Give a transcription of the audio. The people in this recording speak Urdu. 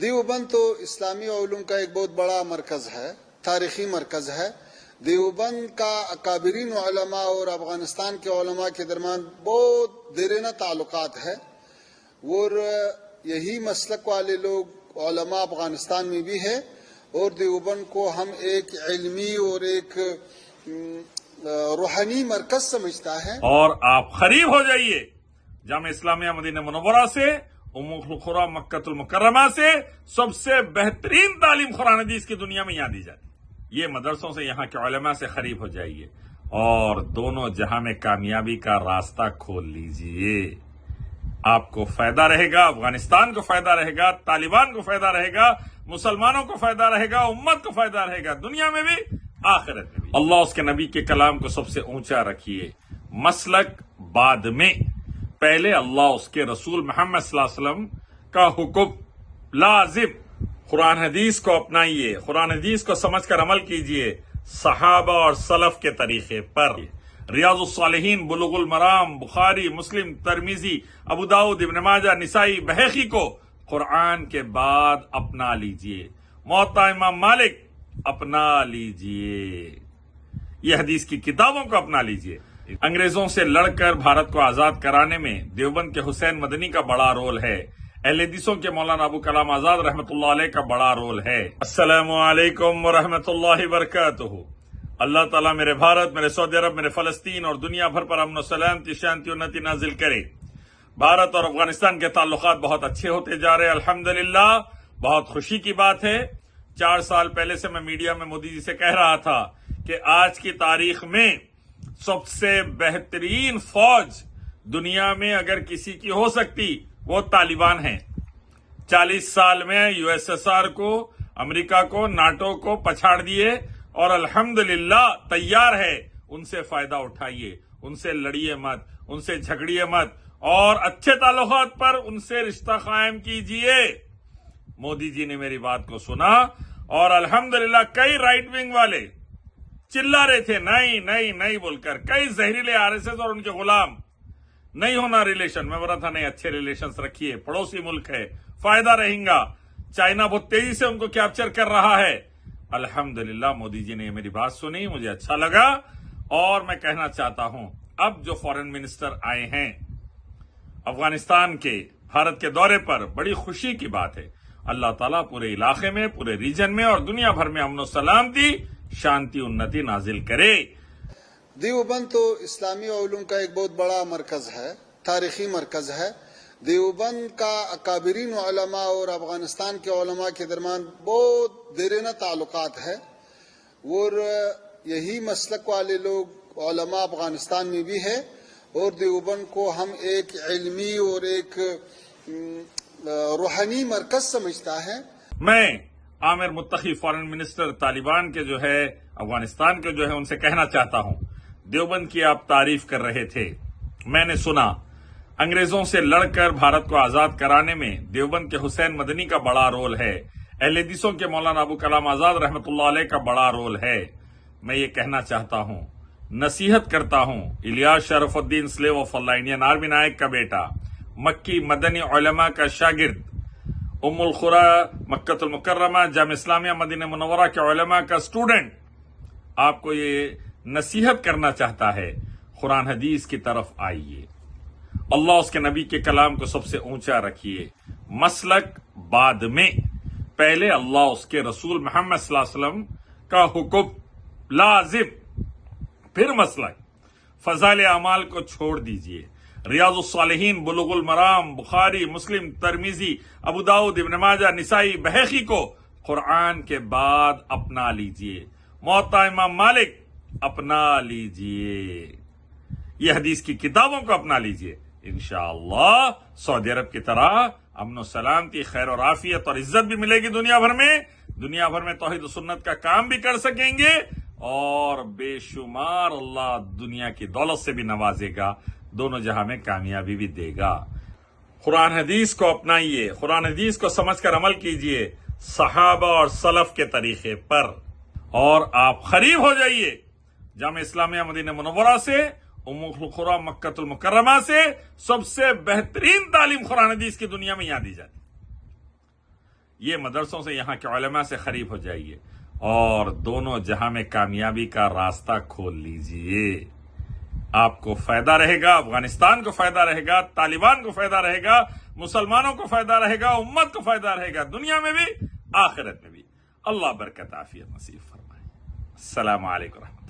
دیوبند تو اسلامی علوم کا ایک بہت بڑا مرکز ہے، تاریخی مرکز ہے۔ دیوبند کا اکابرین علماء اور افغانستان کے علماء کے درمیان بہت دیرینہ تعلقات ہے، اور یہی مسلک والے لوگ علماء افغانستان میں بھی ہے، اور دیوبند کو ہم ایک علمی اور ایک روحانی مرکز سمجھتا ہے۔ اور آپ قریب ہو جائیے جامعہ اسلامیہ مدینہ منورہ سے، ام القری مکہ المکرمہ سے سب سے بہترین تعلیم قرآن حدیث کی دنیا میں یہاں دی جاتی ہے۔ یہ مدرسوں سے یہاں کے علماء سے قریب ہو جائیے اور دونوں جہاں میں کامیابی کا راستہ کھول لیجئے۔ آپ کو فائدہ رہے گا، افغانستان کو فائدہ رہے گا، طالبان کو فائدہ رہے گا، مسلمانوں کو فائدہ رہے گا، امت کو فائدہ رہے گا، دنیا میں بھی آخرت میں بھی۔ اللہ اس کے نبی کے کلام کو سب سے اونچا رکھیے، مسلک بعد میں، پہلے اللہ اس کے رسول محمد صلی اللہ علیہ وسلم کا حکم لازم، قرآن حدیث کو اپنائیے، قرآن حدیث کو سمجھ کر عمل کیجئے صحابہ اور سلف کے طریقے پر۔ ریاض الصالحین، بلوغ المرام، بخاری، مسلم، ترمذی، ابو داؤد، ابن ماجہ، نسائی، بہقی کو قرآن کے بعد اپنا لیجئے، موطا امام مالک اپنا لیجئے، یہ حدیث کی کتابوں کو اپنا لیجئے۔ انگریزوں سے لڑ کر بھارت کو آزاد کرانے میں دیوبند کے حسین مدنی کا بڑا رول ہے، اہل حدیثوں کے مولانا ابو کلام آزاد رحمۃ اللہ علیہ کا بڑا رول ہے۔ السلام علیکم ورحمۃ اللہ وبرکاتہ۔ اللہ تعالیٰ میرے بھارت، میرے سعودی عرب، میرے فلسطین اور دنیا بھر پر امن و سلامتی، شانتی انتی نازل کرے۔ بھارت اور افغانستان کے تعلقات بہت اچھے ہوتے جا رہے ہیں، الحمدللہ، بہت خوشی کی بات ہے۔ 4 سال پہلے سے میں میڈیا میں مودی جی سے کہہ رہا تھا کہ آج کی تاریخ میں سب سے بہترین فوج دنیا میں اگر کسی کی ہو سکتی وہ طالبان ہیں۔ 40 سال میں یو ایس ایس آر کو، امریکہ کو، ناٹو کو پچھاڑ دیے، اور الحمدللہ تیار ہے، ان سے فائدہ اٹھائیے، ان سے لڑیے مت، ان سے جھگڑیے مت، اور اچھے تعلقات پر ان سے رشتہ قائم کیجئے۔ مودی جی نے میری بات کو سنا، اور الحمدللہ کئی رائٹ ونگ والے چلا رہے تھے نہیں نہیں نہیں بول کر، کئی زہریلے آر ایس ایس اور ان کے غلام، نہیں ہونا ریلیشن، میں بولا تھا نہیں، اچھے ریلیشنز رکھیے، پڑوسی ملک ہے، فائدہ رہیں گا۔ چائنا بہت تیزی سے ان کو کیپچر کر رہا ہے۔ الحمدللہ مودی جی نے میری بات سنی، مجھے اچھا لگا، اور میں کہنا چاہتا ہوں اب جو فارن منسٹر آئے ہیں افغانستان کے، بھارت کے دورے پر، بڑی خوشی کی بات ہے۔ اللہ تعالیٰ پورے علاقے میں، پورے ریجن میں اور دنیا بھر میں امن و سلامتی، شانتی انتی نازل کرے۔ دیوبند تو اسلامی علوم کا ایک بہت بڑا مرکز ہے، تاریخی مرکز ہے۔ دیوبند کا اکابرین علماء اور افغانستان کے علماء کے درمیان بہت دیرینہ تعلقات ہے، اور یہی مسلک والے لوگ علماء افغانستان میں بھی ہے، اور دیوبند کو ہم ایک علمی اور ایک روحانی مرکز سمجھتا ہے۔ میں عامر متقی فارن منسٹر طالبان کے جو ہے، افغانستان کے جو ہے، ان سے کہنا چاہتا ہوں، دیوبند کی آپ تعریف کر رہے تھے، میں نے سنا انگریزوں سے لڑ کر بھارت کو آزاد کرانے میں دیوبند کے حسین مدنی کا بڑا رول ہے، اہل حدیثوں کے مولانا ابو کلام آزاد رحمۃ اللہ علیہ کا بڑا رول ہے۔ میں یہ کہنا چاہتا ہوں، نصیحت کرتا ہوں، Ilyas Sharaf Uddin slave of Allah, Indian army Naik کا بیٹا، مکی مدنی علماء کا شاگرد، ام القری مکہ المکرمہ جامعہ اسلامیہ مدینہ منورہ کے علماء کا اسٹوڈنٹ، آپ کو یہ نصیحت کرنا چاہتا ہے، قرآن حدیث کی طرف آئیے، اللہ اس کے نبی کے کلام کو سب سے اونچا رکھیے، مسلک بعد میں، پہلے اللہ اس کے رسول محمد صلی اللہ علیہ وسلم کا حکم لازم، پھر مسلک، فضائل اعمال کو چھوڑ دیجئے، ریاض الصالحین، بلوغ المرام، بخاری، مسلم، ترمذی، ابو داؤد، ابن ماجہ، نسائی، بہقی کو قرآن کے بعد اپنا لیجئے، موطا امام مالک اپنا لیجئے، یہ حدیث کی کتابوں کو اپنا لیجئے۔ انشاءاللہ سعودی عرب کی طرح امن و سلامتی، خیر اور عافیت اور عزت بھی ملے گی دنیا بھر میں توحید و سنت کا کام بھی کر سکیں گے، اور بے شمار اللہ دنیا کی دولت سے بھی نوازے گا، دونوں جہاں میں کامیابی بھی دے گا۔ قرآن حدیث کو اپنائیے، قرآن حدیث کو سمجھ کر عمل کیجئے صحابہ اور سلف کے طریقے پر، اور آپ قریب ہو جائیے جامعہ اسلامیہ مدینہ منورہ سے، ام القری مکہ المکرمہ سے سب سے بہترین تعلیم قرآن حدیث کی دنیا میں یہاں دی جاتی ہے۔ یہ مدرسوں سے یہاں کے علماء سے قریب ہو جائیے اور دونوں جہاں میں کامیابی کا راستہ کھول لیجئے. آپ کو فائدہ رہے گا، افغانستان کو فائدہ رہے گا، طالبان کو فائدہ رہے گا، مسلمانوں کو فائدہ رہے گا، امت کو فائدہ رہے گا، دنیا میں بھی آخرت میں بھی. اللہ برکت عافیت نصیب فرمائے. السلام علیکم ورحمۃ اللہ.